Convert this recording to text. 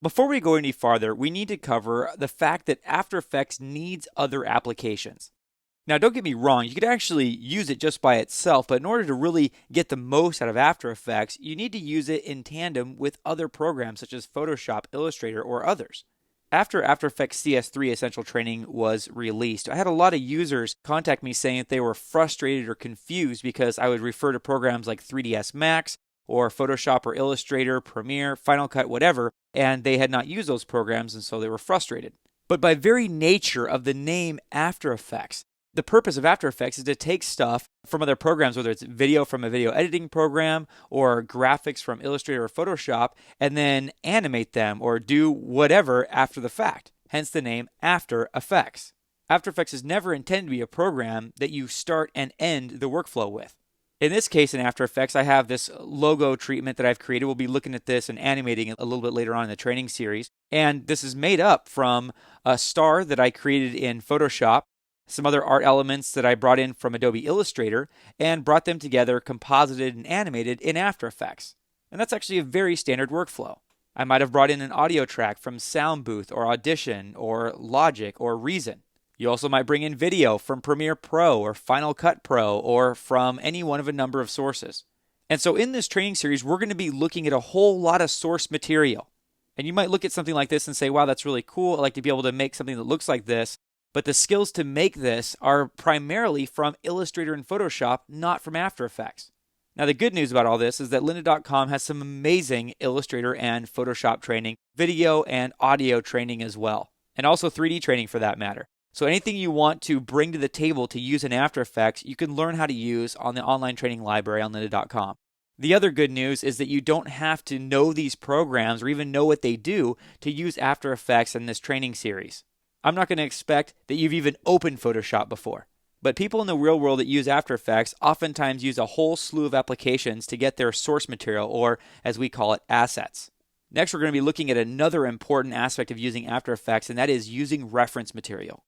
Before we go any farther, we need to cover the fact that After Effects needs other applications. Now, don't get me wrong, you could actually use it just by itself, but in order to really get the most out of After Effects, you need to use it in tandem with other programs such as Photoshop, Illustrator, or others. After After Effects CS3 Essential Training was released, I had a lot of users contact me saying that they were frustrated or confused because I would refer to programs like 3ds Max or Photoshop or Illustrator, Premiere, Final Cut, whatever, and they had not used those programs and so they were frustrated. But by very nature of the name After Effects, the purpose of After Effects is to take stuff from other programs, whether it's video from a video editing program or graphics from Illustrator or Photoshop, and then animate them or do whatever after the fact, hence the name After Effects. After Effects is never intended to be a program that you start and end the workflow with. In this case, in After Effects, I have this logo treatment that I've created. We'll be looking at this and animating it a little bit later on in the training series. And this is made up from a star that I created in Photoshop, some other art elements that I brought in from Adobe Illustrator, and brought them together, composited and animated in After Effects. And that's actually a very standard workflow. I might have brought in an audio track from Sound Booth or Audition or Logic or Reason. You also might bring in video from Premiere Pro or Final Cut Pro or from any one of a number of sources. And so in this training series, we're going to be looking at a whole lot of source material. And you might look at something like this and say, wow, that's really cool. I'd like to be able to make something that looks like this. But the skills to make this are primarily from Illustrator and Photoshop, not from After Effects. Now, the good news about all this is that lynda.com has some amazing Illustrator and Photoshop training, video and audio training as well, and also 3D training for that matter. So anything you want to bring to the table to use in After Effects, you can learn how to use on the online training library on lynda.com. The other good news is that you don't have to know these programs or even know what they do to use After Effects in this training series. I'm not going to expect that you've even opened Photoshop before. But people in the real world that use After Effects oftentimes use a whole slew of applications to get their source material, or as we call it, assets. Next, we're going to be looking at another important aspect of using After Effects, and that is using reference material.